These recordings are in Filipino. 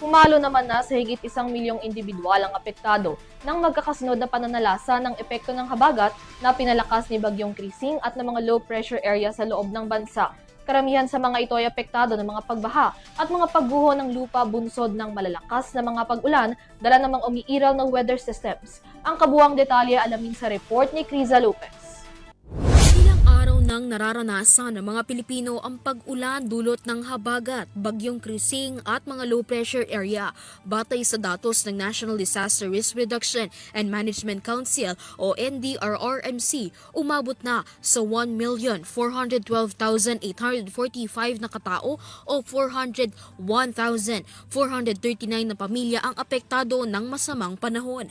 Pumalo naman na sa higit 1 milyong individual ang apektado ng magkakasunod na pananalasa ng epekto ng habagat na pinalakas ni Bagyong Krising at ng mga low pressure area sa loob ng bansa. Karamihan sa mga ito ay apektado ng mga pagbaha at mga pagguho ng lupa bunsod ng malalakas na mga pag-ulan dala ng mga umiiral na weather systems. Ang kabuuang detalye alamin sa report ni Criza Lopez. Ilang araw nang nararanasan ng mga Pilipino ang pag-ulan dulot ng habagat, bagyong Krising at mga low pressure area. Batay sa datos ng National Disaster Risk Reduction and Management Council o NDRRMC, umabot na sa 1,412,845 na katao o 401,439 na pamilya ang apektado ng masamang panahon.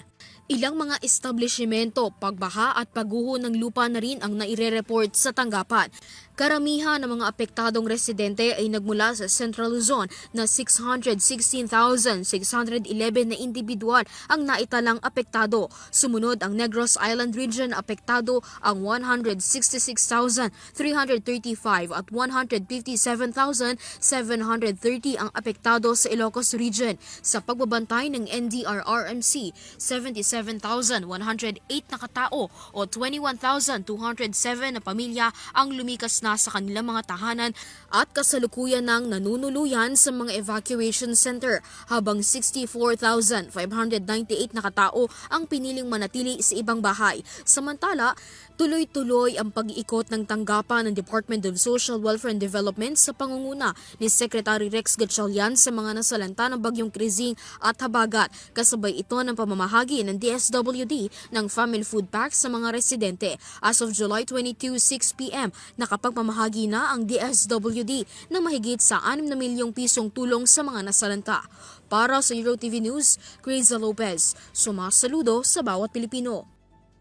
Ilang mga establishmento, pagbaha at pagguho ng lupa na rin ang naire-report sa tanggapan. Karamihan ng mga apektadong residente ay nagmula sa Central Luzon na 616,611 na individual ang naitalang apektado. Sumunod ang Negros Island Region, apektado ang 166,335 at 157,730 ang apektado sa Ilocos Region. Sa pagbabantay ng NDRRMC, 77,108 na katao o 21,207 na pamilya ang lumikas na sa kanilang mga tahanan at kasalukuyan ng nanunuluyan sa mga evacuation center, habang 64,598 na katao ang piniling manatili sa ibang bahay. Samantala, tuloy-tuloy ang pag-iikot ng tanggapan ng Department of Social Welfare and Development sa pangunguna ni Secretary Rex Gatchalian sa mga nasalanta ng bagyong Krising at habagat. Kasabay ito ng pamamahagi ng DSWD ng family food packs sa mga residente. As of July 22, 6 p.m., nakapagpamahagi na ang DSWD ng mahigit sa 6 na milyong pisong tulong sa mga nasalanta. Para sa Euro TV News, Criza Lopez, sumasaludo sa bawat Pilipino.